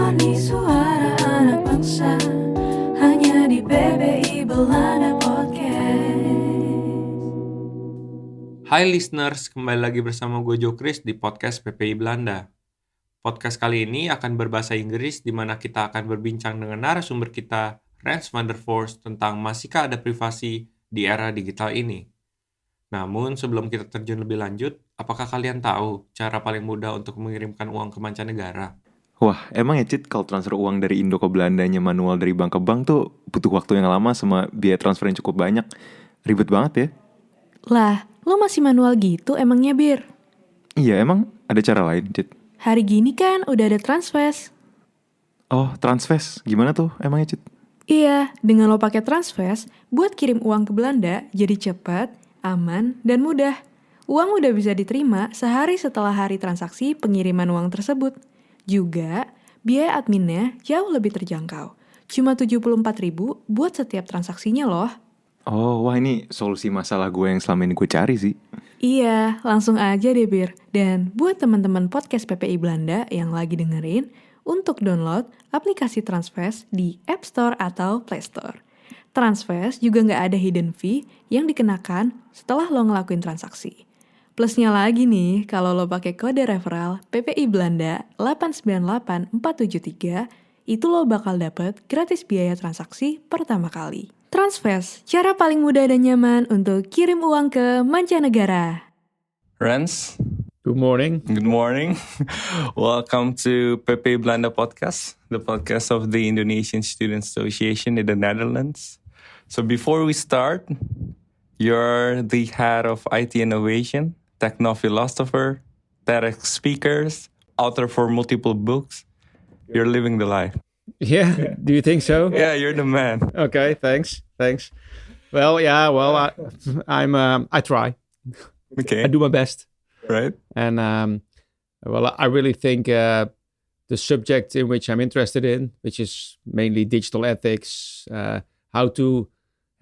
Ini suara anak bangsa, hanya di PPI Belanda Podcast. Hai listeners, kembali lagi bersama gue Jokris di podcast PPI Belanda. Podcast kali ini akan berbahasa Inggris di mana kita akan berbincang dengan narasumber kita, Rens van der Vorst, tentang masihkah ada privasi di era digital ini. Namun sebelum kita terjun lebih lanjut, apakah kalian tahu cara paling mudah untuk mengirimkan uang ke mancanegara? Wah, emang ya Cid, kalau transfer uang dari Indo ke Belandanya manual dari bank ke bank tuh butuh waktu yang lama sama biaya transfer yang cukup banyak. Ribet banget ya. Lah, lo masih manual gitu emangnya, Bir? Iya, emang ada cara lain, Cid? Hari gini kan udah ada Transfest. Oh, Transfest. Gimana tuh emangnya, Cid? Iya, dengan lo pakai Transfest, buat kirim uang ke Belanda jadi cepat, aman, dan mudah. Uang udah bisa diterima sehari setelah hari transaksi pengiriman uang tersebut. Juga, biaya adminnya jauh lebih terjangkau. Cuma 74.000 buat setiap transaksinya loh. Oh, wah ini solusi masalah gue yang selama ini gue cari sih. Iya, langsung aja deh, Bir. Dan buat teman-teman podcast PPI Belanda yang lagi dengerin, untuk download aplikasi Transfest di App Store atau Play Store. Transfest juga nggak ada hidden fee yang dikenakan setelah lo ngelakuin transaksi. Plusnya lagi nih, kalau lo pakai kode referral PPI Belanda 898473, itu lo bakal dapet gratis biaya transaksi pertama kali. Transfest, cara paling mudah dan nyaman untuk kirim uang ke mancanegara. Rens, Good morning. good morning. Welcome to PPI Belanda Podcast, the podcast of the Indonesian Student Association in the Netherlands. So before we start, you're the head of IT innovation, techno-philosopher, TedX speakers, author for multiple books. You're living the life. Yeah, do you think so? Yeah, you're the man. Okay, thanks. Well, I try. Okay, I do my best. right? And I really think the subject in which I'm interested in, which is mainly digital ethics, how to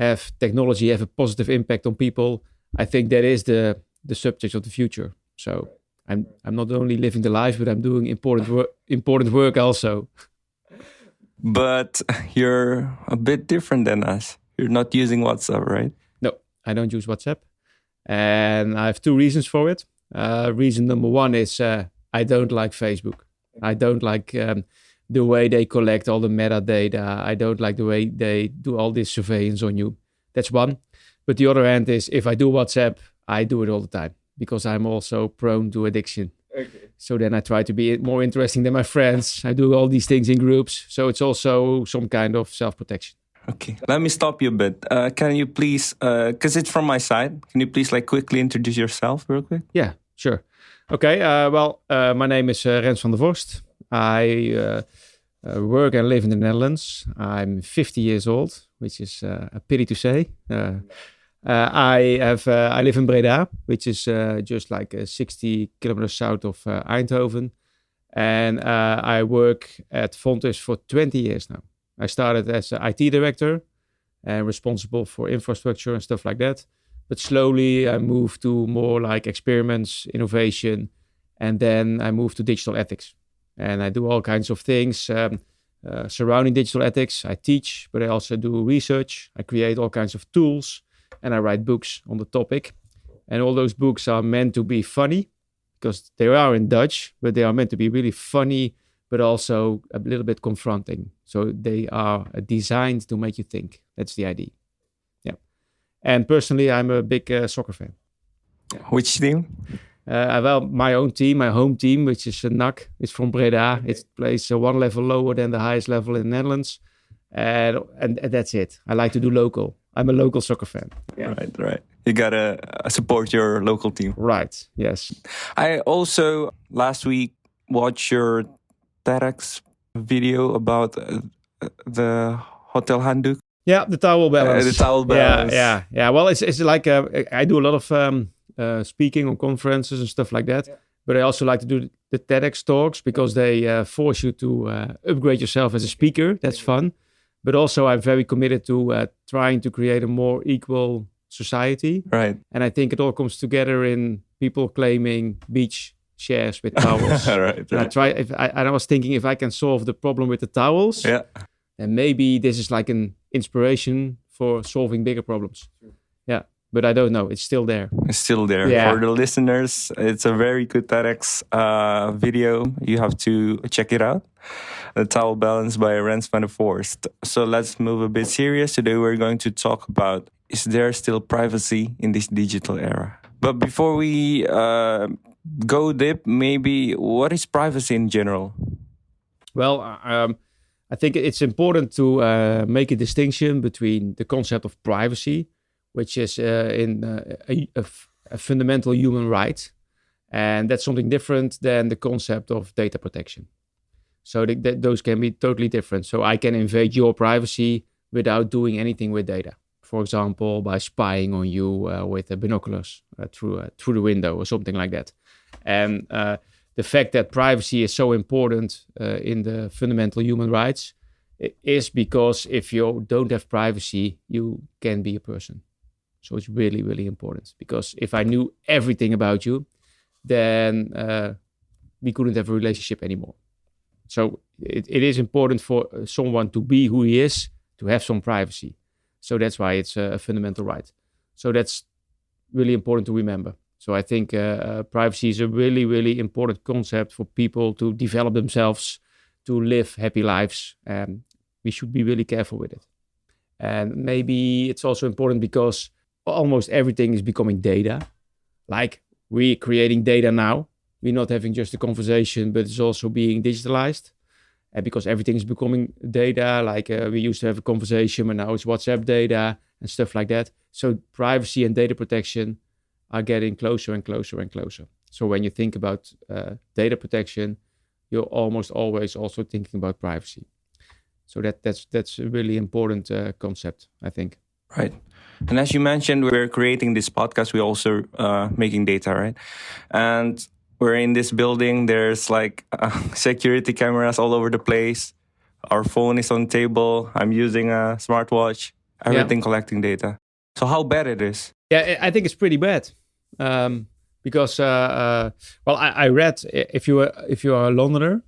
have technology have a positive impact on people, I think that is the subject of the future. So I'm not only living the life, but I'm doing important work also. But you're a bit different than us. You're not using WhatsApp, right? No, I don't use WhatsApp. And I have two reasons for it. Reason number one is I don't like Facebook. I don't like the way they collect all the metadata. I don't like the way they do all this surveillance on you. That's one. But the other hand is if I do WhatsApp, I do it all the time because I'm also prone to addiction. Okay. So then I try to be more interesting than my friends. I do all these things in groups. So it's also some kind of self-protection. Okay, let me stop you a bit. Can you please, because it's from my side, can you please quickly introduce yourself real quick? Yeah, sure. Okay, my name is Rens van der Vorst. I work and live in the Netherlands. I'm 50 years old, which is a pity to say. I live in Breda, which is just 60 kilometers south of Eindhoven. And I work at Fontes for 20 years now. I started as an IT director and responsible for infrastructure and stuff like that. But slowly I moved to more experiments, innovation, and then I moved to digital ethics. And I do all kinds of things surrounding digital ethics. I teach, but I also do research. I create all kinds of tools, and I write books on the topic. And all those books are meant to be funny, because they are in Dutch, but they are meant to be really funny, but also a little bit confronting. So they are designed to make you think. That's the idea. Yeah. And personally, I'm a big soccer fan. Yeah. Which team? My own team, my home team, which is NAC. It's from Breda. It plays one level lower than the highest level in the Netherlands. And that's it. I like to do local. I'm a local soccer fan. Yeah. Right. You gotta support your local team. Right, yes. I also, last week, watched your TedX video about the hotel handdoek. Yeah, the towel balance. The towel balance. Yeah. Well, it's like I do a lot of speaking on conferences and stuff like that. Yeah. But I also like to do the TEDx talks because they force you to upgrade yourself as a speaker. That's fun. But also I'm very committed to trying to create a more equal society. Right. And I think it all comes together in people claiming beach chairs with towels. Right. And I was thinking if I can solve the problem with the towels, then maybe this is like an inspiration for solving bigger problems. Yeah, but I don't know. It's still there. It's still there. Yeah. For the listeners, it's a very good TedX video. You have to check it out. The Towel Balance by Rens van de Vorst. So let's move a bit serious. Today we're going to talk about, is there still privacy in this digital era? But before we go deep, maybe what is privacy in general? Well, I think it's important to make a distinction between the concept of privacy, which is a fundamental human right. And that's something different than the concept of data protection. So those can be totally different. So I can invade your privacy without doing anything with data. For example, by spying on you with binoculars through the window or something like that. And the fact that privacy is so important in the fundamental human rights is because if you don't have privacy, you can be a person. So it's really, really important. Because if I knew everything about you, then we couldn't have a relationship anymore. So it is important for someone to be who he is, to have some privacy. So that's why it's a fundamental right. So that's really important to remember. So I think privacy is a really, really important concept for people to develop themselves, to live happy lives. And we should be really careful with it. And maybe it's also important because almost everything is becoming data. Like we're creating data now. We're not having just a conversation, but it's also being digitalized. And because everything is becoming data, like we used to have a conversation, but now it's WhatsApp data and stuff like that. So privacy and data protection are getting closer and closer and closer. So when you think about data protection, you're almost always also thinking about privacy. So that's a really important concept, I think. Right. And as you mentioned, we're creating this podcast. We're also making data, right? And we're in this building. There's like security cameras all over the place. Our phone is on the table. I'm using a smartwatch. Everything collecting data. So how bad it is? Yeah, I think it's pretty bad. Because, I read if you are a Londoner,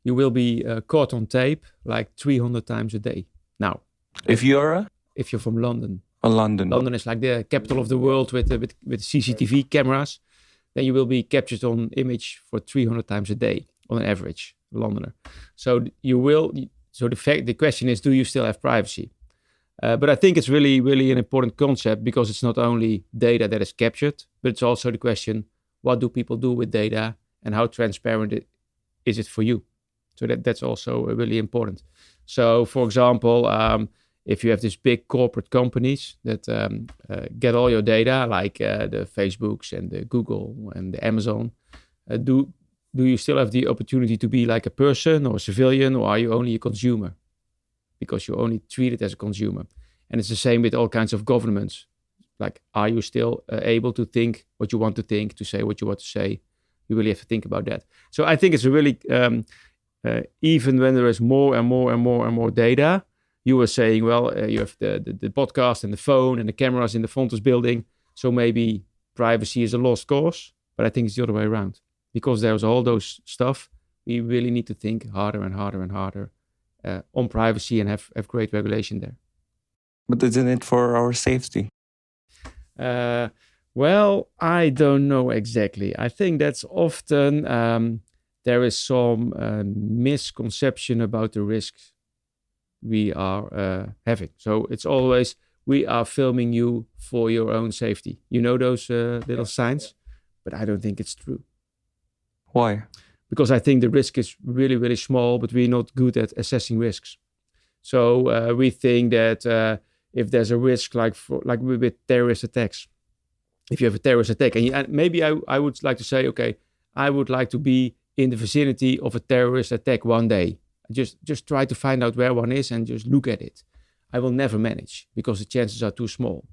you will be caught on tape like 300 times a day. Now, if you're from London. London. London is like the capital of the world with CCTV cameras. Then you will be captured on image for 300 times a day on an average, Londoner. So the question is, do you still have privacy? But I think it's really, really an important concept because it's not only data that is captured, but it's also the question, what do people do with data and how transparent is it for you? So that's also really important. So for example, if you have these big corporate companies that get all your data, like the Facebooks and the Google and the Amazon, do you still have the opportunity to be like a person or a civilian, or are you only a consumer? Because you're only treated as a consumer. And it's the same with all kinds of governments. Like, are you still able to think what you want to think, to say what you want to say? You really have to think about that. So I think it's a really, even when there is more and more and more and more data, you were saying, well, you have the podcast and the phone and the cameras in the Fontes building. So maybe privacy is a lost cause, but I think it's the other way around. Because there's all those stuff, we really need to think harder and harder and harder on privacy and have great regulation there. But isn't it for our safety? Well, I don't know exactly. I think that's often there is some misconception about the risks we are having. So it's always, we are filming you for your own safety. You know those little signs? But I don't think it's true. Why? Because I think the risk is really, really small, but we're not good at assessing risks. So we think that if there's a risk, like with terrorist attacks, if you have a terrorist attack, and maybe I would like to say, okay, I would like to be in the vicinity of a terrorist attack one day. Just try to find out where one is and just look at it. I will never manage because the chances are too small.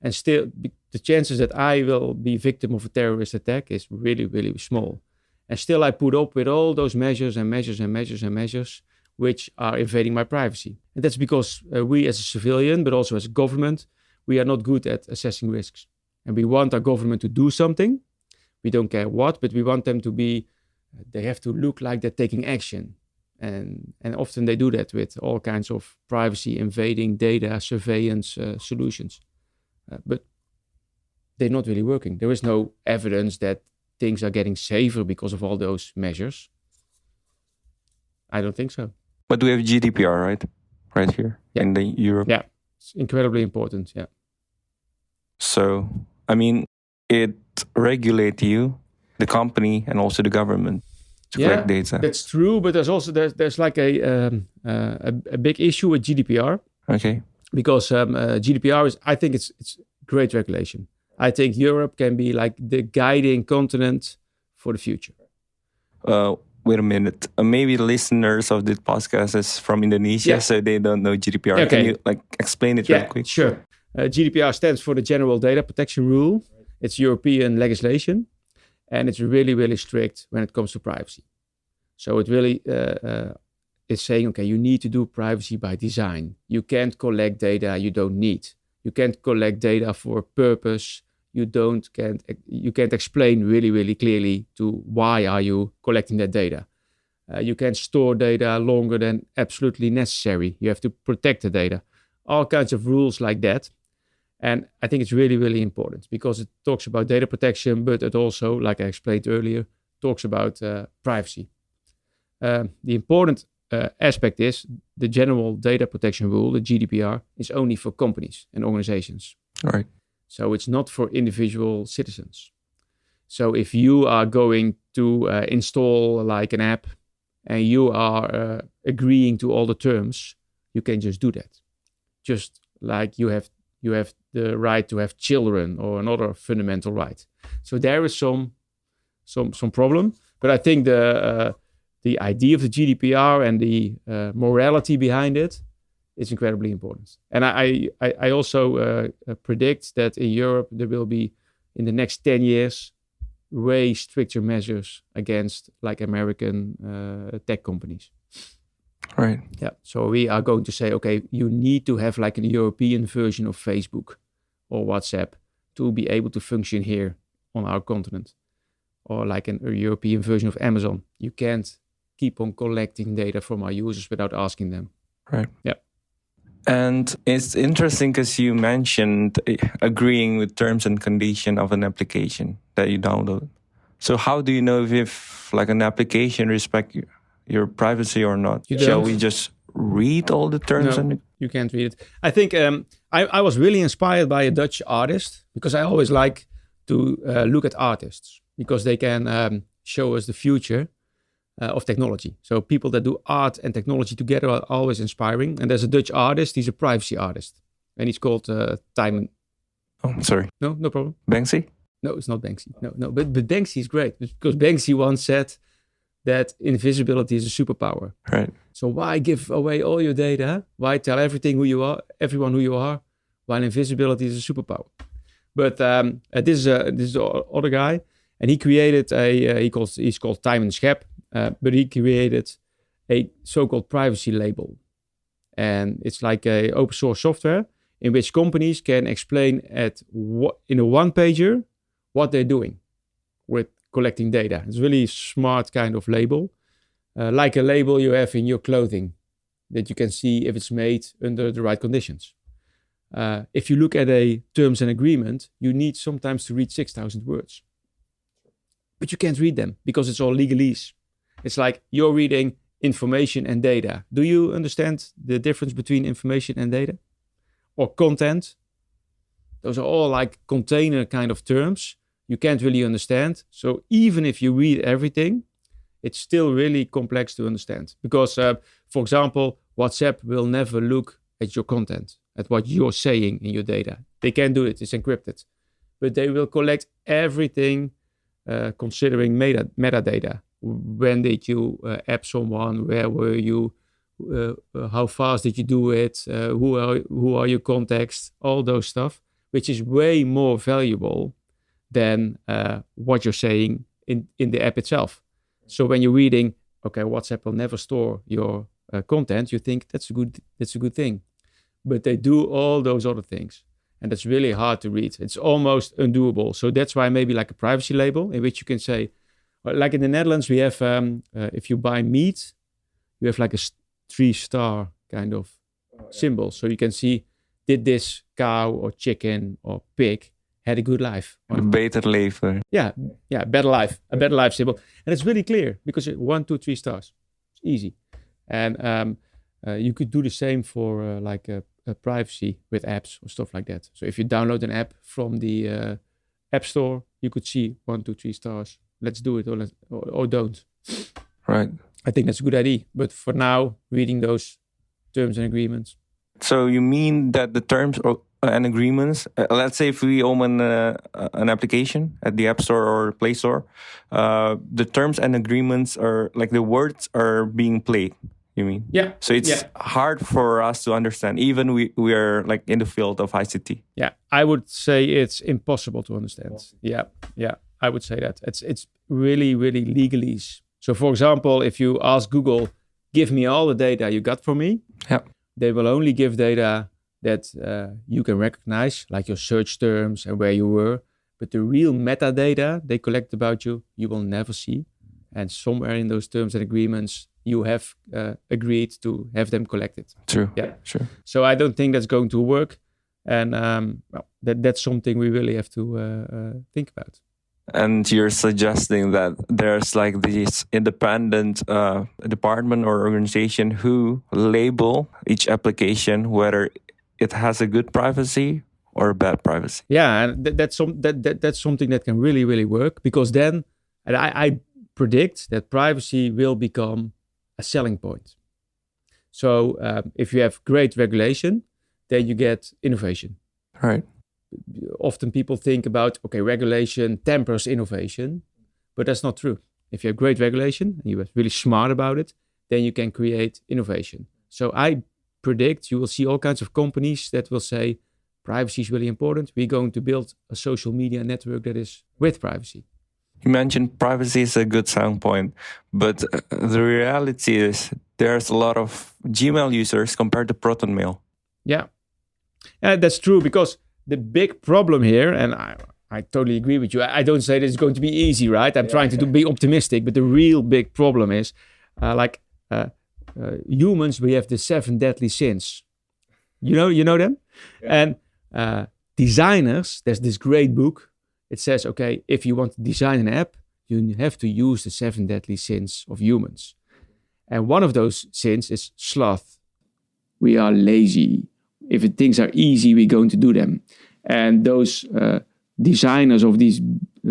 And still, the chances that I will be victim of a terrorist attack is really, really small. And still I put up with all those measures and measures and measures and measures which are invading my privacy. And that's because we as a civilian, but also as a government, we are not good at assessing risks. And we want our government to do something, We don't care what, but we want them to be, they have to look like they're taking action. And often they do that with all kinds of privacy invading data surveillance solutions. But they're not really working. There is no evidence that things are getting safer because of all those measures. I don't think so. But we have GDPR, right? Right here in the Europe. Yeah, it's incredibly important. Yeah. So, I mean, it regulates you, the company, and also the government to collect data. That's true. But there's also there's like a big issue with GDPR. Okay. Because GDPR is, I think it's great regulation. I think Europe can be like the guiding continent for the future. Wait a minute. Maybe the listeners of this podcast is from Indonesia, so they don't know GDPR. Okay. Can you explain it real quick? Sure. GDPR stands for the General Data Protection Rule. It's European legislation, and it's really, really strict when it comes to privacy. So it really is saying, okay, you need to do privacy by design. You can't collect data you don't need. You can't collect data for a purpose you can't explain really, really clearly to why are you collecting that data. You can't store data longer than absolutely necessary. You have to protect the data. All kinds of rules like that. And I think it's really, really important because it talks about data protection, but it also, like I explained earlier, talks about privacy. The important aspect is the General Data Protection Rule, the GDPR, is only for companies and organizations. All right. So it's not for individual citizens. So if you are going to install like an app and you are agreeing to all the terms, you can just do that. Just like you have the right to have children or another fundamental right. So there is some problem, but I think the idea of the GDPR and the morality behind it is incredibly important. And I also predict that in Europe there will be, in the next 10 years, way stricter measures against like American tech companies. Right. Yeah. So we are going to say, okay, you need to have like a European version of Facebook or WhatsApp to be able to function here on our continent, or like a European version of Amazon. You can't keep on collecting data from our users without asking them. Right. Yeah. And it's interesting because you mentioned agreeing with terms and conditions of an application that you download. So how do you know if like an application respects your privacy or not? Shall we just read all the terms? No, you can't read it. I think I was really inspired by a Dutch artist because I always like to look at artists because they can show us the future of technology. So people that do art and technology together are always inspiring. And there's a Dutch artist, he's a privacy artist. And he's called Timon. Oh, sorry. No problem. Banksy? No, it's not Banksy. No. But Banksy is great because Banksy once said that invisibility is a superpower. Right. So why give away all your data? Why tell everyone who you are, while invisibility is a superpower? But this is the other guy, and he created he's called Timon Schep, but he created a so-called privacy label, and it's like a open source software in which companies can explain in a one-pager what they're doing with collecting data. It's a really smart kind of label, like a label you have in your clothing that you can see if it's made under the right conditions. If you look at a terms and agreement, you need sometimes to read 6,000 words. But you can't read them because it's all legalese. It's like you're reading information and data. Do you understand the difference between information and data? Or content? Those are all like container kind of terms you can't really understand. So even if you read everything, it's still really complex to understand. Because, for example, WhatsApp will never look at your content, at what you're saying in your data. They can't do it, it's encrypted. But they will collect everything considering metadata. When did you app someone? Where were you? How fast did you do it? Who are your contacts? All those stuff, which is way more valuable than what you're saying in the app itself. So when you're reading, okay, WhatsApp will never store your content, you think that's a good thing. But they do all those other things. And that's really hard to read. It's almost undoable. So that's why maybe like a privacy label in which you can say, like in the Netherlands, we have, if you buy meat, you have like a 3-star kind of symbol. So you can see, did this cow or chicken or pig had a good life? Beter leven. Yeah, better life, a better life symbol. And it's really clear because 1, 2, 3 stars. It's easy. And you could do the same for like a privacy with apps or stuff like that. So if you download an app from the App Store, you could see 1, 2, 3 stars. Let's do it or don't. Right. I think that's a good idea. But for now, reading those terms and agreements. So you mean that the terms and agreements, let's say if we open an application at the App Store or Play Store, the terms and agreements are like the words are being played, you mean? Yeah. So it's hard for us to understand, even we are like in the field of ICT. Yeah, I would say it's impossible to understand. Yeah, I would say that. It's really, really legalese. So for example, if you ask Google, give me all the data you got from me, they will only give data that you can recognize, like your search terms and where you were. But the real metadata they collect about you, you will never see. And somewhere in those terms and agreements, you have agreed to have them collected. True. Yeah. Sure. So I don't think that's going to work. And that's something we really have to think about. And you're suggesting that there's like this independent department or organization who label each application whether it has a good privacy or bad privacy. Yeah, and that's something that can really, really work, because then, and I predict that privacy will become a selling point. So if you have great regulation, then you get innovation. Right. Often people think about, okay, regulation tempers innovation, but that's not true. If you have great regulation and you're really smart about it, then you can create innovation. So I predict you will see all kinds of companies that will say, privacy is really important. We're going to build a social media network that is with privacy. You mentioned privacy is a good selling point, but the reality is there's a lot of Gmail users compared to Proton Mail. Yeah, that's true, because the big problem here, and I totally agree with you. I don't say that it's going to be easy, right? I'm trying to be optimistic, but the real big problem is humans, we have the 7 deadly sins. You know them? Yeah. And designers, there's this great book. It says, okay, if you want to design an app, you have to use the 7 deadly sins of humans. And one of those sins is sloth. We are lazy. If things are easy, we're going to do them. And those designers of these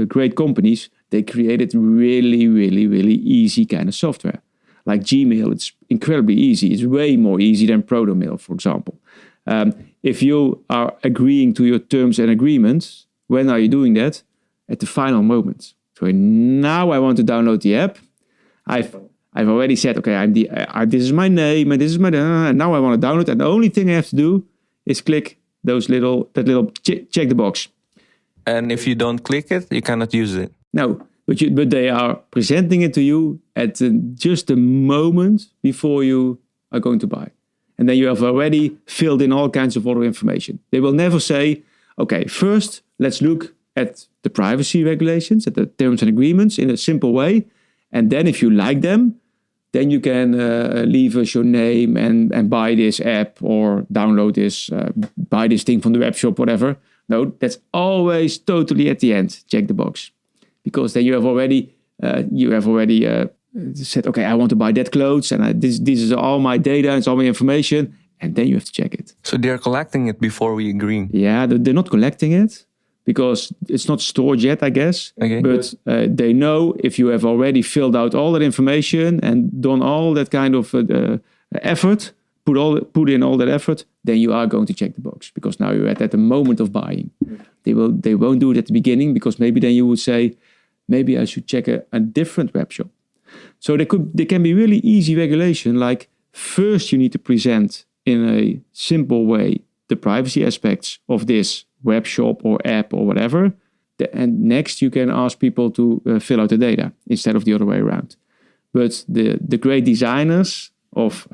great companies, they created really, really, really easy kind of software. Like Gmail, it's incredibly easy. It's way more easy than ProtonMail, for example. If you are agreeing to your terms and agreements, when are you doing that? At the final moment. So now I want to download the app. I've already said, okay, this is my name and this is my, and now I want to download. And the only thing I have to do is click that little check the box. And if you don't click it, you cannot use it. No, but they are presenting it to you at just the moment before you are going to buy. And then you have already filled in all kinds of other information. They will never say, okay, first let's look at the privacy regulations, at the terms and agreements in a simple way. And then if you like them, then you can leave us your name and buy this app or download this, buy this thing from the web shop, whatever. No, that's always totally at the end. Check the box. Because then you have already said, okay, I want to buy that clothes and this is all my data, it's all my information. And then you have to check it. So they're collecting it before we agree. Yeah, they're not collecting it because it's not stored yet, I guess. Okay. But they know if you have already filled out all that information and done all that kind of effort, put in all that effort, then you are going to check the box because now you're at the moment of buying. They won't do it at the beginning because maybe then you would say, maybe I should check a different web shop. So there can be really easy regulation, like first you need to present in a simple way the privacy aspects of this web shop or app or whatever. And next you can ask people to fill out the data instead of the other way around. But the great designers of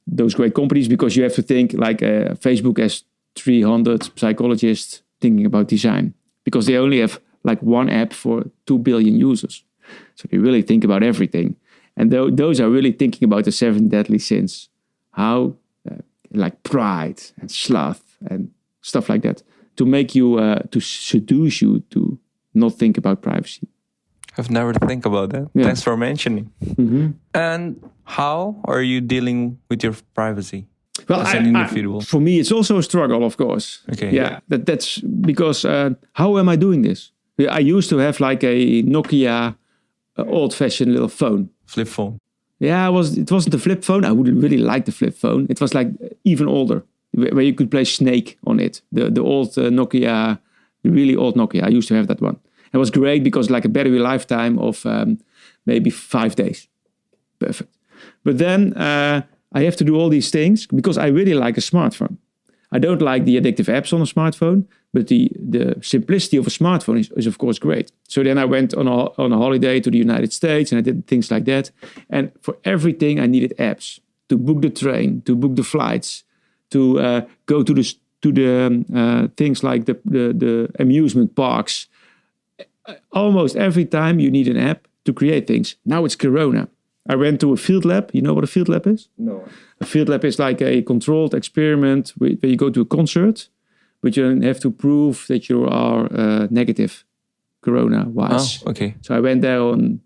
those great companies, because you have to think like Facebook has 300 psychologists thinking about design, because they only have like one app for 2 billion users. So they really think about everything. And those are really thinking about the 7 deadly sins. How, like pride and sloth and stuff like that, to make you, to seduce you to not think about privacy. I've never think about that. Yeah. Thanks for mentioning. Mm-hmm. And how are you dealing with your privacy? Well, as an individual? For me, it's also a struggle, of course. Okay. Yeah, that's because how am I doing this? I used to have like a Nokia old-fashioned little phone. Flip phone. Yeah, it wasn't a flip phone. I wouldn't really like the flip phone. It was like even older, where you could play Snake on it. The old Nokia, the really old Nokia. I used to have that one. It was great because like a battery lifetime of maybe 5 days. Perfect. But then I have to do all these things because I really like a smartphone. I don't like the addictive apps on a smartphone, but the simplicity of a smartphone is of course great. So then I went on a holiday to the United States and I did things like that. And for everything I needed apps to book the train, to book the flights, to go to the things like the amusement parks. Almost every time you need an app to create things. Now it's Corona. I went to a field lab. You know what a field lab is? No. A field lab is like a controlled experiment where you go to a concert, but you have to prove that you are negative Corona-wise. Oh, okay. So I went there on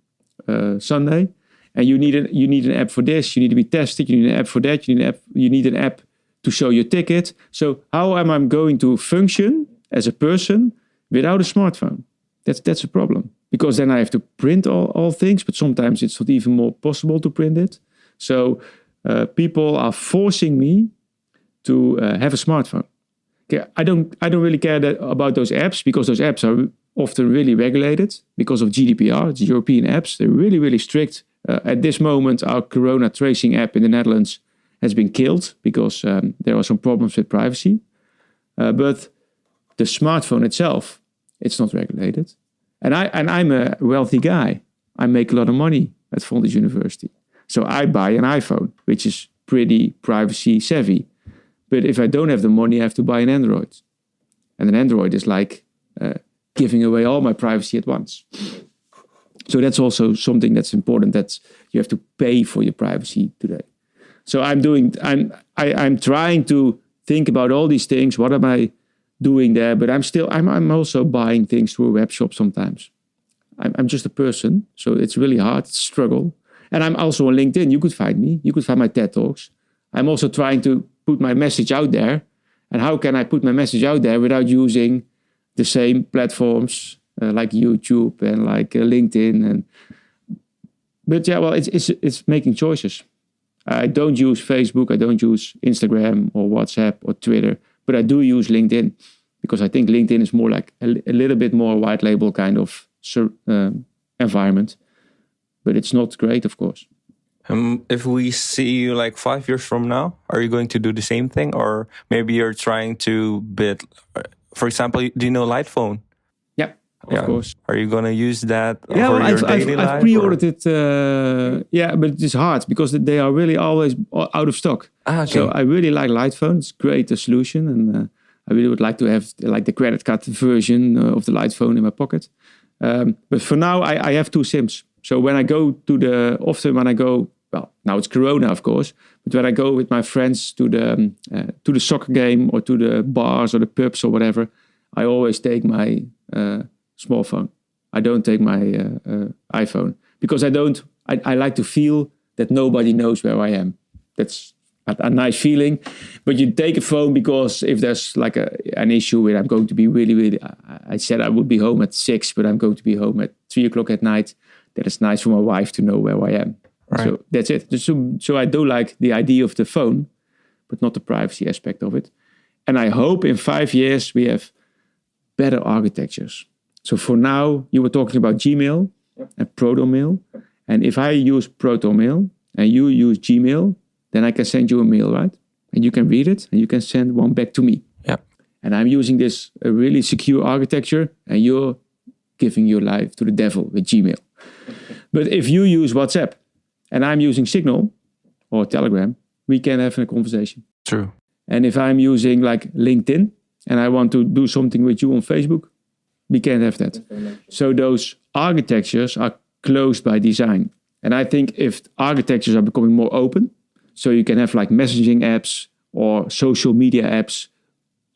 Sunday, and you need an app for this. You need to be tested. You need an app for that. You need an app to show your ticket. So how am I going to function as a person without a smartphone? That's a problem. Because then I have to print all things, but sometimes it's not even more possible to print it. So people are forcing me to have a smartphone. Okay, I don't really care about those apps, because those apps are often really regulated because of GDPR. It's European apps. They're really, really strict. At this moment, our Corona tracing app in the Netherlands has been killed because there are some problems with privacy. But the smartphone itself, it's not regulated. And I'm a wealthy guy. I make a lot of money at Vorst University. So I buy an iPhone, which is pretty privacy savvy. But if I don't have the money, I have to buy an Android. And an Android is like giving away all my privacy at once. So that's also something that's important, that you have to pay for your privacy today. So I'm trying to think about all these things. What am I doing there? But I'm also buying things through a web shop sometimes. I'm just a person, so it's really hard. It's a struggle. And I'm also on LinkedIn. You could find me. You could find my TED Talks. I'm also trying to put my message out there. And how can I put my message out there without using the same platforms like YouTube and like LinkedIn? But yeah, well, it's making choices. I don't use Facebook. I don't use Instagram or WhatsApp or Twitter. But I do use LinkedIn, because I think LinkedIn is more like a little bit more white label kind of environment. But it's not great, of course. If we see you like 5 years from now, are you going to do the same thing? Or maybe you're trying to build, for example, do you know Light Phone? Yeah, of course. Are you going to use that for well, your daily life? I've pre-ordered it. Yeah, but it's hard because they are really always out of stock. Okay. So I really like Light Phone. It's a great solution. And I really would like to have like the credit card version of the Light Phone in my pocket. But for now, I have 2 SIMs. So when I go well, now it's Corona, of course, but when I go with my friends to the soccer game or to the bars or the pubs or whatever, I always take my small phone. I don't take my iPhone, because I like to feel that nobody knows where I am. That's a nice feeling. But you take a phone because if there's like an issue where I'm going to be really, really, I said I would be home at 6, but I'm going to be home at 3 o'clock at night. That is nice for my wife to know where I am. Right. So that's it. So I do like the idea of the phone, but not the privacy aspect of it. And I hope in 5 years we have better architectures. So for now, you were talking about Gmail and ProtonMail. And if I use ProtonMail and you use Gmail, then I can send you a mail, right? And you can read it and you can send one back to me. Yeah. And I'm using this really secure architecture, and you're giving your life to the devil with Gmail. But if you use WhatsApp and I'm using Signal or Telegram, we can have a conversation. True. And if I'm using like LinkedIn and I want to do something with you on Facebook, we can't have that. So those architectures are closed by design. And I think if architectures are becoming more open, so you can have like messaging apps or social media apps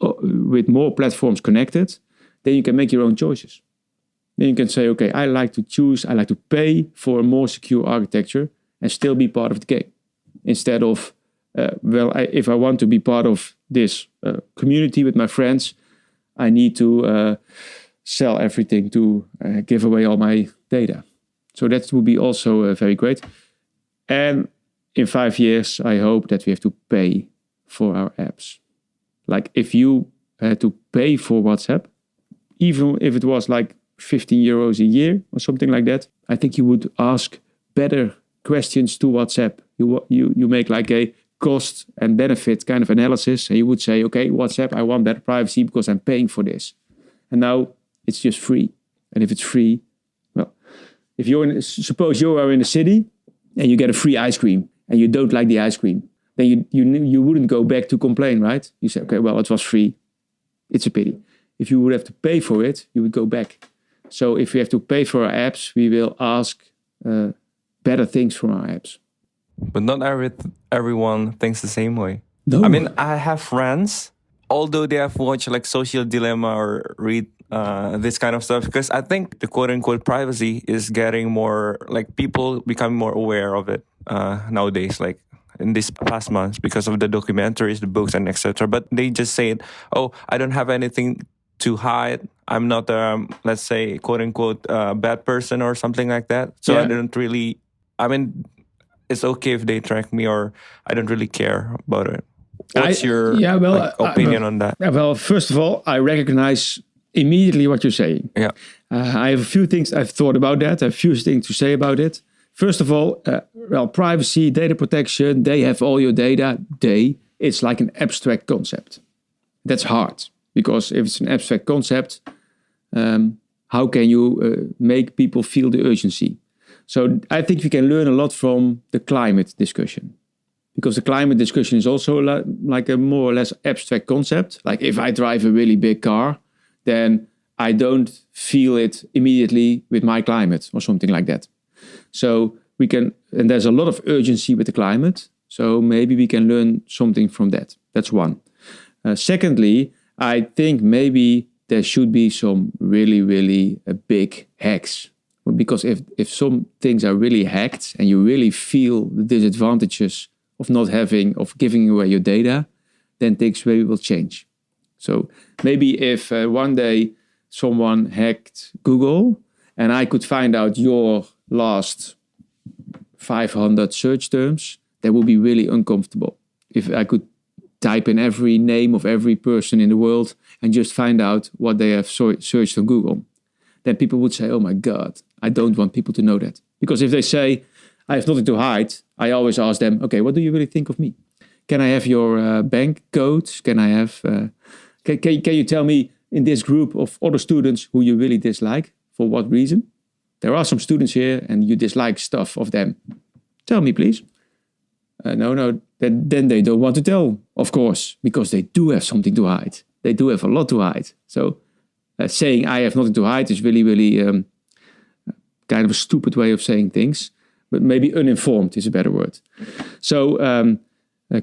with more platforms connected, then you can make your own choices. Then you can say, okay, I like to pay for a more secure architecture and still be part of the game. Instead of, if I want to be part of this community with my friends, I need to sell everything to give away all my data. So that would be also very great. And in 5 years, I hope that we have to pay for our apps. Like if you had to pay for WhatsApp, even if it was like 15 euros a year or something like that, I think you would ask better questions to WhatsApp. You make like a cost and benefit kind of analysis, and you would say, okay, WhatsApp, I want better privacy because I'm paying for this. And now it's just free. And if it's free, well, if suppose you are in a city and you get a free ice cream and you don't like the ice cream, then you wouldn't go back to complain, right? You say, okay, well, it was free. It's a pity. If you would have to pay for it, you would go back. So if we have to pay for our apps, we will ask better things from our apps. But not everyone thinks the same way. No. I mean, I have friends, although they have watched like Social Dilemma or read this kind of stuff, because I think the quote-unquote privacy is getting more, like people becoming more aware of it nowadays, like in these past months because of the documentaries, the books, and etc. But they just say, oh, I don't have anything to hide. I'm not, let's say, quote-unquote bad person or something like that. So Yeah. I don't really, I mean, it's okay if they track me, or I don't really care about it. What's your opinion on that? Well, first of all, I recognize immediately what you're saying. Yeah. I have a few things I've thought about that. I have a few things to say about it. First of all, privacy, data protection, they have all your data. It's like an abstract concept. That's hard, because if it's an abstract concept, how can you make people feel the urgency? So I think we can learn a lot from the climate discussion, because the climate discussion is also like a more or less abstract concept. Like if I drive a really big car, then I don't feel it immediately with my climate or something like that. So we can, and there's a lot of urgency with the climate. So maybe we can learn something from that. That's one. Secondly, I think maybe there should be some really, really big hacks. Because if some things are really hacked and you really feel the disadvantages of giving away your data, then things maybe will change. So maybe if one day someone hacked Google and I could find out your last 500 search terms, that would be really uncomfortable. If I could type in every name of every person in the world and just find out what they have searched on Google, then people would say, oh my God, I don't want people to know that. Because if they say, I have nothing to hide, I always ask them, okay, what do you really think of me? Can I have your bank codes? Can I have, can you tell me in this group of other students who you really dislike? For what reason? There are some students here and you dislike stuff of them. Tell me, please. No, then they don't want to tell, of course, because they do have something to hide. They do have a lot to hide. So saying I have nothing to hide is really, really kind of a stupid way of saying things, but maybe uninformed is a better word. So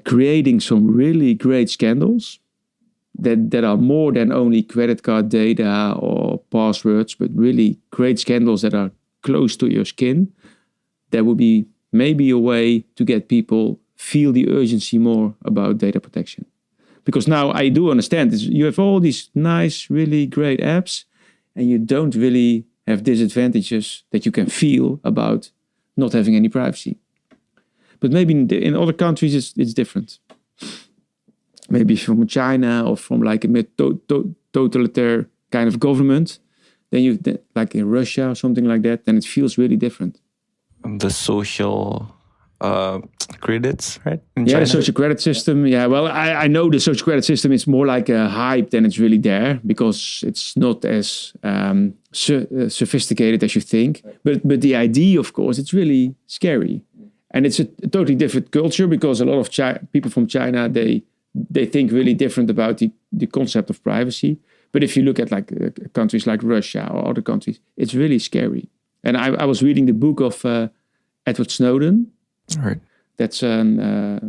creating some really great scandals that are more than only credit card data or passwords, but really great scandals that are close to your skin, that would be maybe a way to get people feel the urgency more about data protection. Because now I do understand this. You have all these nice, really great apps, and you don't really have disadvantages that you can feel about not having any privacy. But maybe in other countries it's different. Maybe from China or from like a totalitarian kind of government, then like in Russia or something like that, then it feels really different. The social credits, right? In Yeah, China? the social credit system. Yeah, well, I know the social credit system is more like a hype than it's really there, because it's not as sophisticated as you think. But the idea, of course, it's really scary. And it's a totally different culture, because a lot of people from China, they they think really different about the concept of privacy. But if you look at like countries like Russia or other countries, it's really scary. And I was reading the book of Edward Snowden. Right. That's a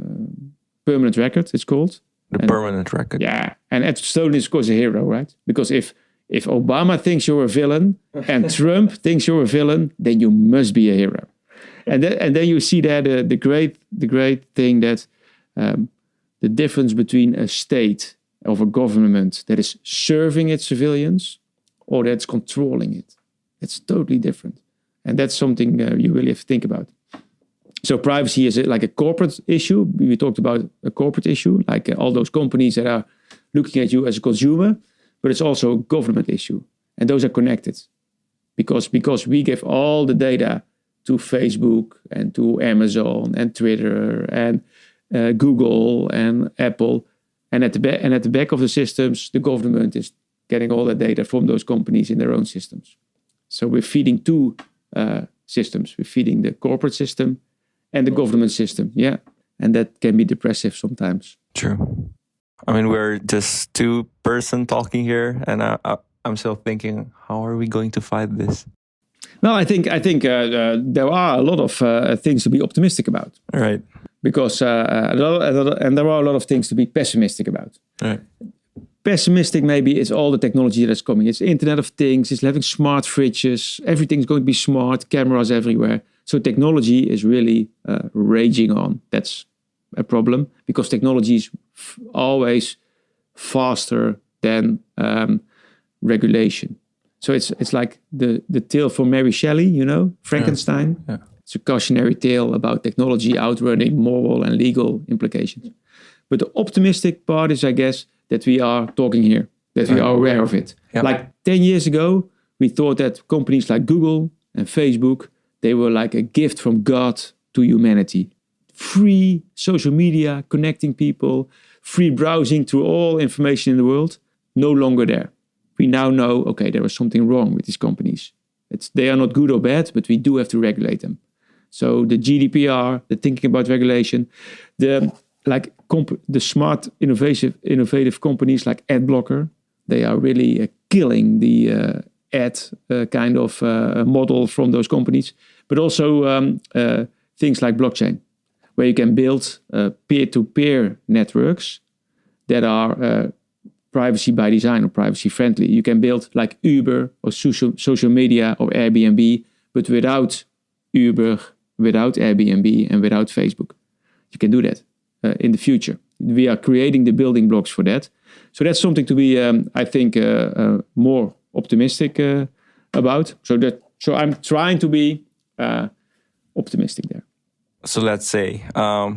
permanent record, it's called. Permanent record. Yeah. And Edward Snowden is, of course, a hero, right? Because if Obama thinks you're a villain and Trump thinks you're a villain, then you must be a hero. And then you see there the great thing that the difference between a state of a government that is serving its civilians or that's controlling it. It's totally different. And that's something you really have to think about. So privacy is like a corporate issue. We talked about a corporate issue, like all those companies that are looking at you as a consumer, but it's also a government issue. And those are connected because we give all the data to Facebook and to Amazon and Twitter and Google and Apple. And at the back of the systems, the government is getting all that data from those companies in their own systems. So we're feeding two systems. We're feeding the corporate system and the government system. Yeah. And that can be depressive sometimes. True. I mean, we're just two person talking here, and I'm still thinking, how are we going to fight this? Well, I think there are a lot of things to be optimistic about. Right. Because and there are a lot of things to be pessimistic about. Right. Pessimistic maybe is all the technology that's coming. It's the Internet of Things. It's having smart fridges. Everything's going to be smart. Cameras everywhere. So technology is really raging on. That's a problem because technology is always faster than regulation. So it's like the tale from Mary Shelley, Frankenstein. Yeah. It's a cautionary tale about technology outrunning moral and legal implications. But the optimistic part is, I guess, that we are talking here, that we are aware of it. Yeah. Like 10 years ago, we thought that companies like Google and Facebook, they were like a gift from God to humanity. Free social media, connecting people, free browsing through all information in the world, no longer there. We now know, okay, there was something wrong with these companies. They are not good or bad, but we do have to regulate them. So the GDPR, the thinking about regulation, the smart, innovative companies like AdBlocker, they are really killing the ad kind of model from those companies. But also things like blockchain, where you can build peer-to-peer networks that are privacy by design or privacy friendly. You can build like Uber or social media or Airbnb, but without Uber, without Airbnb, and without Facebook. You can do that in the future. We are creating the building blocks for that. So that's something to be, I think, more optimistic about. So I'm trying to be optimistic there. So let's say,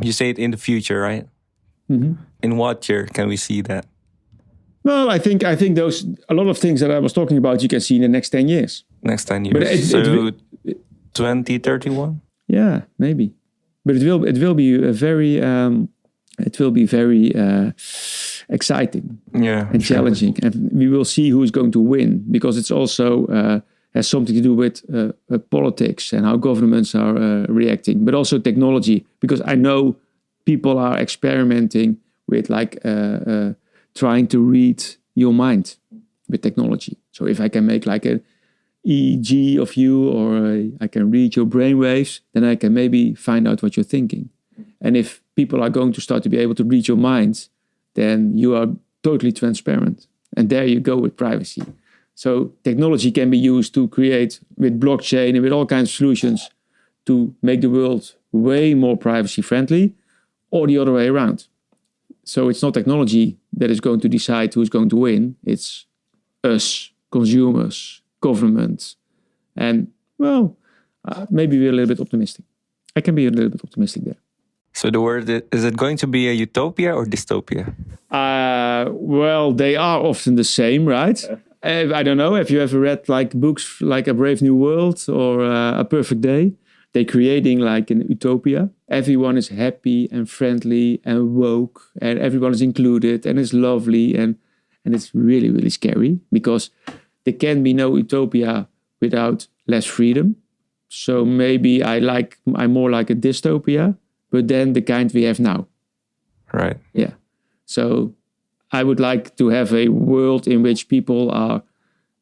you say it in the future, right? Mm-hmm. In what year can we see that? Well, I think a lot of things that I was talking about, you can see in the next 10 years. Next 10 years. But 2031? Yeah, maybe. But it will be very exciting and challenging. And we will see who is going to win, because it's also has something to do with politics and how governments are reacting, but also technology, because I know people are experimenting with trying to read your mind with technology. So if I can make like an EEG of you, or I can read your brainwaves, then I can maybe find out what you're thinking. And if people are going to start to be able to read your mind, then you are totally transparent. And there you go with privacy. So technology can be used to create, with blockchain and with all kinds of solutions, to make the world way more privacy friendly, or the other way around. So it's not technology that is going to decide who's going to win. It's us, consumers, government. And, well, maybe we're a little bit optimistic. I can be a little bit optimistic there. So the word, is it going to be a utopia or dystopia? Well, they are often the same, right? I don't know. Have you ever read books like A Brave New World or A Perfect Day? They're creating like an utopia. Everyone is happy and friendly and woke, and everyone is included and it's lovely, and it's really, really scary, because there can be no utopia without less freedom. So maybe I'm more like a dystopia, but then the kind we have now. Right. Yeah. So I would like to have a world in which people are,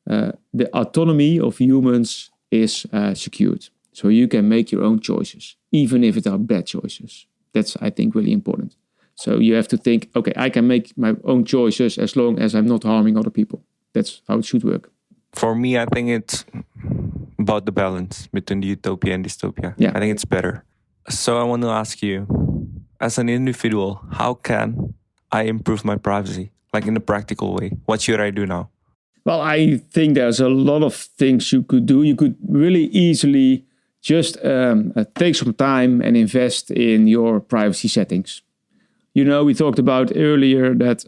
the autonomy of humans is secured. So you can make your own choices, even if it are bad choices. That's, I think, really important. So you have to think, okay, I can make my own choices as long as I'm not harming other people. That's how it should work. For me, I think it's about the balance between the utopia and dystopia. Yeah. I think it's better. So I want to ask you, as an individual, how can I improve my privacy? Like in a practical way. What should I do now? Well, I think there's a lot of things you could do. You could really easily just take some time and invest in your privacy settings. You know, we talked about earlier that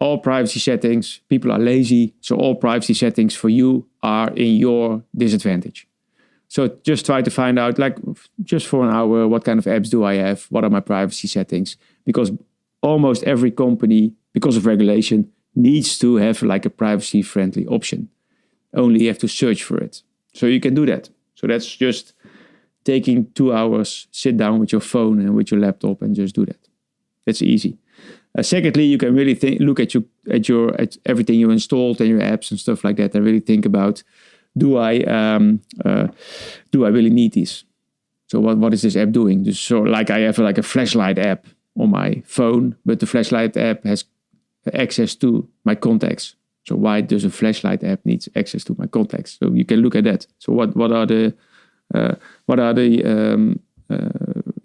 all privacy settings, people are lazy. So all privacy settings for you are in your disadvantage. So just try to find out, like, just for an hour, what kind of apps do I have? What are my privacy settings? Because almost every company, because of regulation, needs to have like a privacy-friendly option. Only you have to search for it. So you can do that. So that's just taking 2 hours, sit down with your phone and with your laptop and just do that. That's easy. Secondly, you can really look at everything you installed and your apps and stuff like that, and really think about, do I really need these? So what is this app doing? So like I have like a flashlight app on my phone, but the flashlight app has access to my contacts. So why does a flashlight app need access to my contacts? So you can look at that. So what are the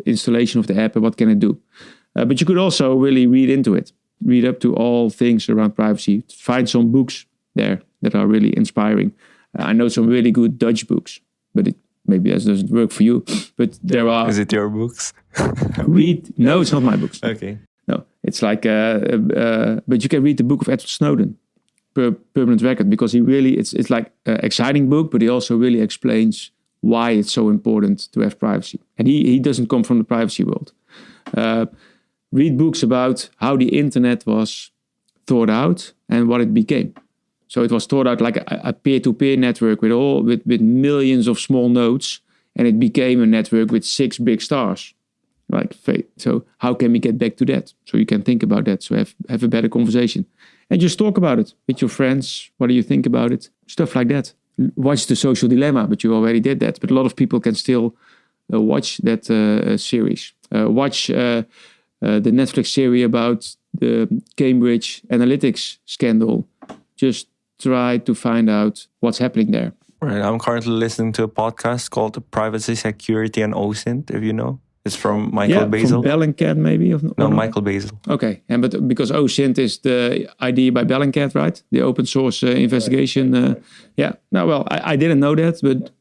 installation of the app and what can it do? But you could also really read into it. Read up to all things around privacy. Find some books there that are really inspiring. I know some really good Dutch books, but maybe that doesn't work for you. But there are... Is it your books? No, it's not my books. Okay. No, it's like... but you can read the book of Edward Snowden, Permanent Record, because he really... It's like an exciting book, but he also really explains why it's so important to have privacy. And he doesn't come from the privacy world. Read books about how the internet was thought out and what it became. So it was thought out like a peer-to-peer network with millions of small nodes, and it became a network with 6 big stars. So how can we get back to that? So you can think about that. So have a better conversation. And just talk about it with your friends. What do you think about it? Stuff like that. Watch The Social Dilemma, but you already did that. But a lot of people can still watch that series. Watch the Netflix series about the Cambridge Analytics scandal. Just try to find out what's happening there. Right. I'm currently listening to a podcast called Privacy, Security and OSINT, if you know. It's from Michael Basil. From Bellingcat maybe? No, Michael Basil. Okay. But because OSINT is the idea by Bellingcat, right? The open source investigation. Yeah. No, well, I didn't know that, but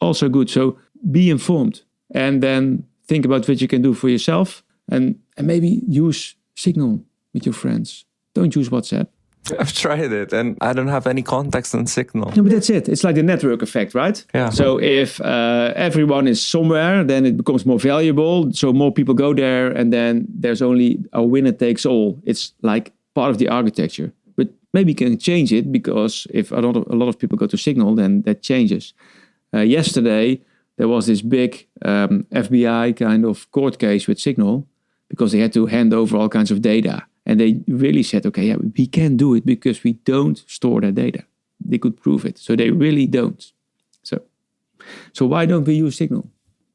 also good. So be informed and then think about what you can do for yourself and maybe use Signal with your friends. Don't use WhatsApp. I've tried it and I don't have any contacts on Signal. No, but that's it. It's like the network effect, right? Yeah. So if everyone is somewhere, then it becomes more valuable. So more people go there and then there's only a winner takes all. It's like part of the architecture. But maybe you can change it because if a lot of people go to Signal, then that changes. Yesterday, there was this big FBI kind of court case with Signal because they had to hand over all kinds of data. And they really said, okay, yeah, we can do it because we don't store that data. They could prove it. So they really don't. So why don't we use Signal?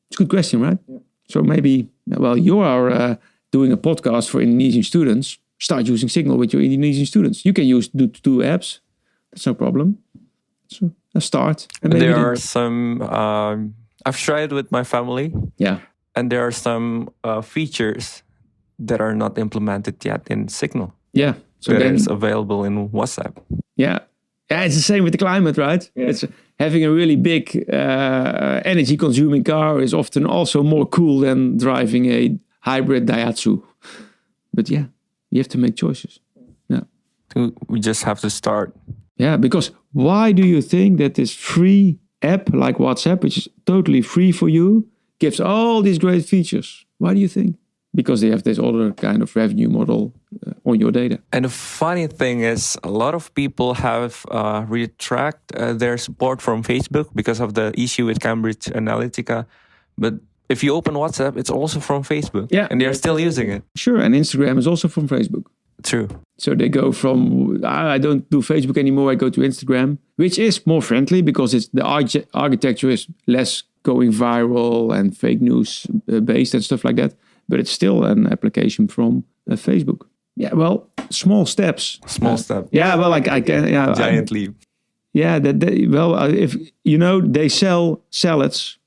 It's a good question, right? Yeah. So maybe, well, you are doing a podcast for Indonesian students. Start using Signal with your Indonesian students. You can do 2 apps. That's no problem. So let's start. And there are some, I've tried with my family. Yeah. And there are some features that are not implemented yet in Signal. Yeah. So then it's available in WhatsApp. Yeah. Yeah, it's the same with the climate, right? Yeah. It's having a really big energy consuming car is often also more cool than driving a hybrid Daihatsu. But yeah, you have to make choices. Yeah. We just have to start. Yeah, because why do you think that this free app like WhatsApp, which is totally free for you, gives all these great features? Why do you think? Because they have this other kind of revenue model on your data. And the funny thing is, a lot of people have retracted their support from Facebook because of the issue with Cambridge Analytica. But if you open WhatsApp, it's also from Facebook. Yeah. And they're still using it. Sure, and Instagram is also from Facebook. True. So they go from, I don't do Facebook anymore, I go to Instagram, which is more friendly because the architecture is less going viral and fake news based and stuff like that. But it's still an application from Facebook. Yeah, well, small steps. Small step. Yeah, well, I can. Yeah, Giant leap. Yeah, if they sell salads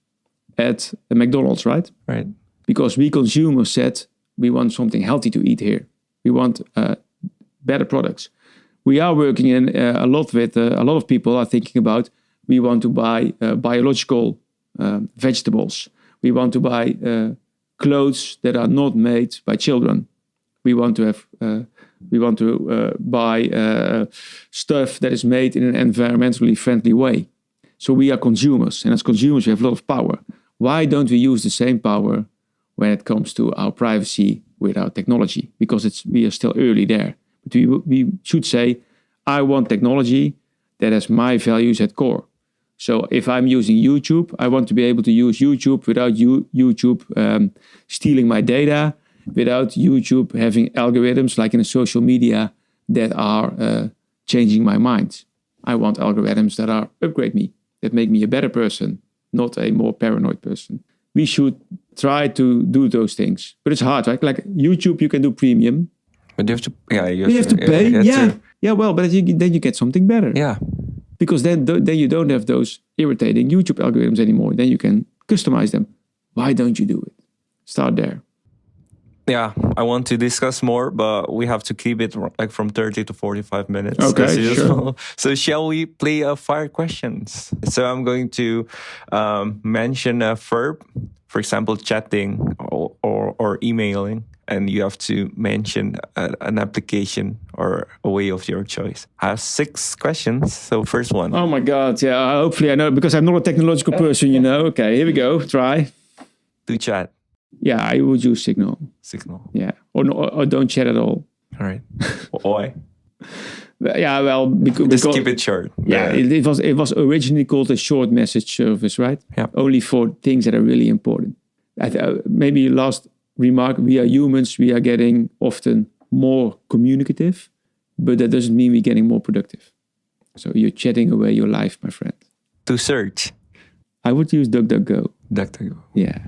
at McDonald's, right? Right. Because we consumers said we want something healthy to eat here. We want better products. We are working in a lot with a lot of people are thinking about we want to buy biological vegetables. We want to buy clothes that are not made by children. We want to have. We want to buy stuff that is made in an environmentally friendly way. So we are consumers, and as consumers, we have a lot of power. Why don't we use the same power when it comes to our privacy with our technology? Because we are still early there. But we should say, I want technology that has my values at core. So if I'm using YouTube, I want to be able to use YouTube without YouTube stealing my data, without YouTube having algorithms like in a social media that are changing my mind. I want algorithms that upgrade me, that make me a better person, not a more paranoid person. We should try to do those things. But it's hard, right? Like YouTube, you can do premium. But you have to, you have to pay. Yeah. Yeah, well, but then you get something better. Yeah. Because then you don't have those irritating YouTube algorithms anymore. Then you can customize them. Why don't you do it? Start there. Yeah, I want to discuss more, but we have to keep it like from 30 to 45 minutes. Okay, sure. So shall we play fire questions? So I'm going to mention a verb, for example, chatting or emailing, and you have to mention an application or a way of your choice. I have 6 questions. So first one. Oh my God, yeah, hopefully I know, because I'm not a technological person, Okay, here we go, try. To chat. Yeah, I would use Signal. Yeah, or don't chat at all. All right. Why? Yeah, well, because Just keep it short. Yeah, it was originally called a short message service, right? Yeah. Only for things that are really important. Maybe last remark: we are humans. We are getting often more communicative, but that doesn't mean we're getting more productive. So you're chatting away your life, my friend. To search. I would use DuckDuckGo. DuckDuckGo. Yeah.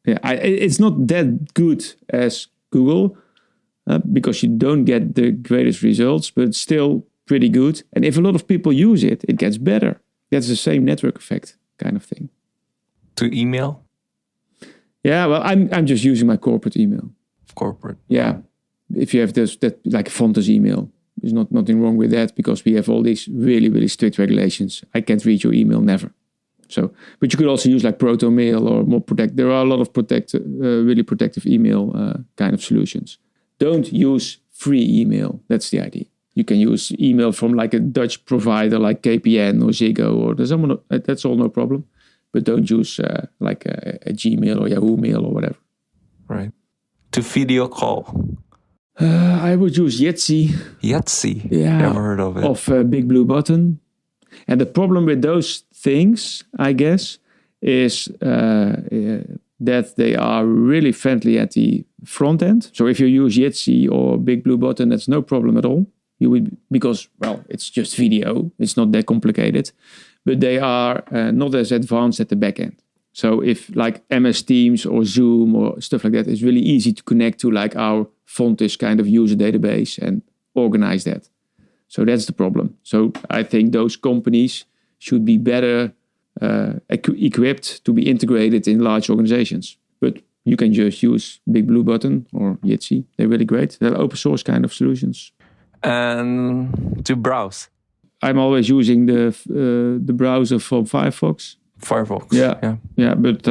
It's not that good as Google because you don't get the greatest results, but it's still pretty good. And if a lot of people use it, it gets better. That's the same network effect kind of thing. To email? Yeah, well, I'm just using my corporate email. Corporate. Yeah. If you have that like Fontes email, there's nothing wrong with that because we have all these really, really strict regulations. I can't read your email, never. So, but you could also use like ProtonMail or more There are a lot of really protective email kind of solutions. Don't use free email. That's the idea. You can use email from like a Dutch provider like KPN or Ziggo or someone. That's all no problem. But don't use like a Gmail or Yahoo Mail or whatever. Right. To video call. I would use Yahtzee. Yahtzee? Yeah. Never heard of it. Of Big Blue Button. And the problem with those things, I guess, is that they are really friendly at the front end. So if you use Yahtzee or Big Blue Button, that's no problem at all. Because it's just video. It's not that complicated. But they are not as advanced at the back end. So if like MS Teams or Zoom or stuff like that, it's really easy to connect to like our Fontes kind of user database and organize that. So that's the problem. So I think those companies should be better equipped to be integrated in large organizations. But you can just use Big Blue Button or Yahtzee. They're really great. They're open source kind of solutions. And to browse. I'm always using the browser from Firefox. Firefox. Yeah. But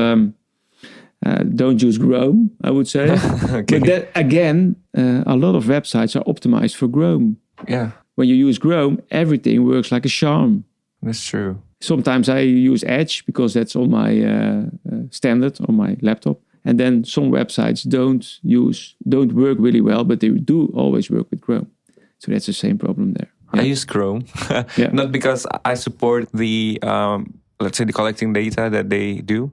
don't use Chrome, I would say. Okay. But that, again, a lot of websites are optimized for Chrome. Yeah. When you use Chrome, everything works like a charm. That's true. Sometimes I use Edge because that's on my standard on my laptop. And then some websites don't work really well, but they do always work with Chrome. So that's the same problem there. Yeah. I use Chrome, not because I support the, let's say the collecting data that they do.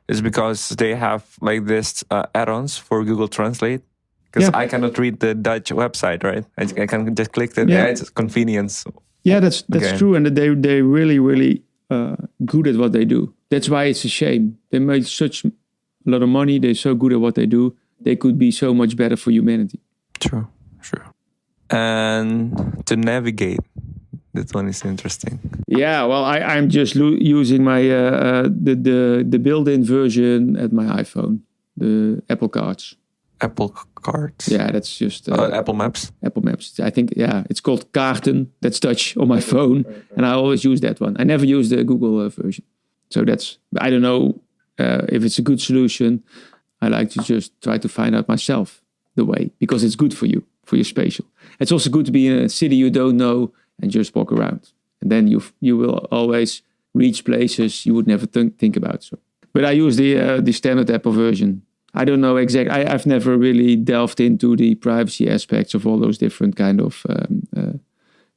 It's because they have like this add-ons for Google Translate. Because Yeah. I cannot read the Dutch website, right? I can just click it. Yeah. Yeah, it's convenience. Yeah, that's Okay. true, and they really good at what they do. That's why it's a shame. They made such a lot of money. They're so good at what they do. They could be so much better for humanity. True. And to navigate, that one is interesting. Yeah, well, I'm just using my the built-in version at my iPhone, the Apple Cards. Apple cards. Yeah, that's just Apple Maps. Apple Maps. I think, it's called Kaarten. That's Dutch on my phone. And I always use that one. I never use the Google version. So I don't know if it's a good solution. I like to just try to find out myself the way, because it's good for you, for your spatial. It's also good to be in a city you don't know and just walk around. And then you will always reach places you would never think about. So, but I use the standard Apple version. I don't know exactly. I've never really delved into the privacy aspects of all those different kind of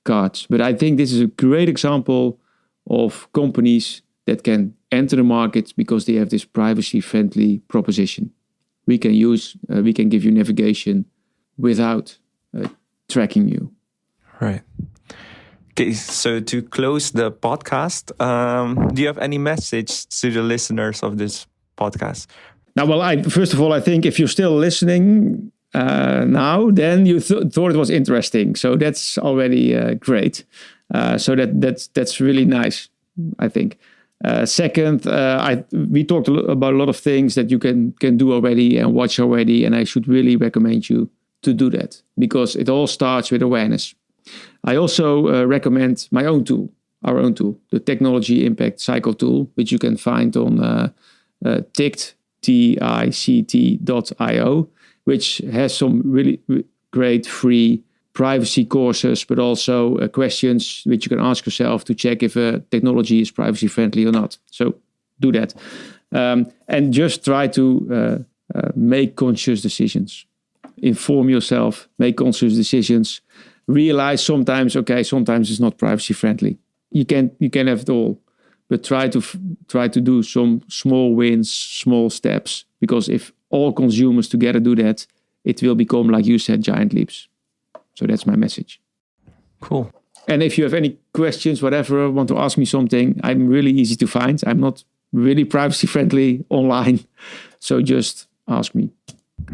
cards. But I think this is a great example of companies that can enter the market because they have this privacy-friendly proposition. We can give you navigation without tracking you. Right. Okay, so to close the podcast, do you have any message to the listeners of this podcast? Now, well, first of all, I think if you're still listening now, then you thought it was interesting. So that's already great. So that's really nice, I think. Second, we talked about a lot of things that you can do already and watch already, and I should really recommend you to do that because it all starts with awareness. I also recommend our own tool, the Technology Impact Cycle tool, which you can find on TICT.io, which has some really great free privacy courses, but also questions which you can ask yourself to check if a technology is privacy friendly or not. So do that. And just try to make conscious decisions. Inform yourself, make conscious decisions. Realize sometimes it's not privacy friendly. You can have it all, but try to do some small wins, small steps. Because if all consumers together do that, it will become, like you said, giant leaps. So that's my message. Cool. And if you have any questions, whatever, want to ask me something, I'm really easy to find. I'm not really privacy friendly online, so just ask me.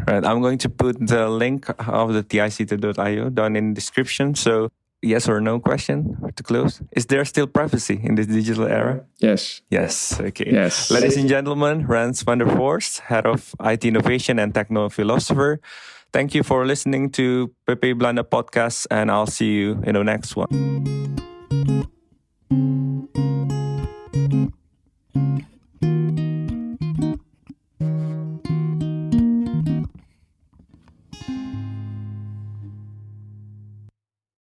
Right, I'm going to put the link of the TICT.io down in the description. So, yes or no question to close. Is there still privacy in this digital era? Yes. Yes. Okay. Yes. Ladies and gentlemen, Rens van der Vorst, Head of IT Innovation and Techno Philosopher. Thank you for listening to PPI Belanda Podcast, and I'll see you in the next one.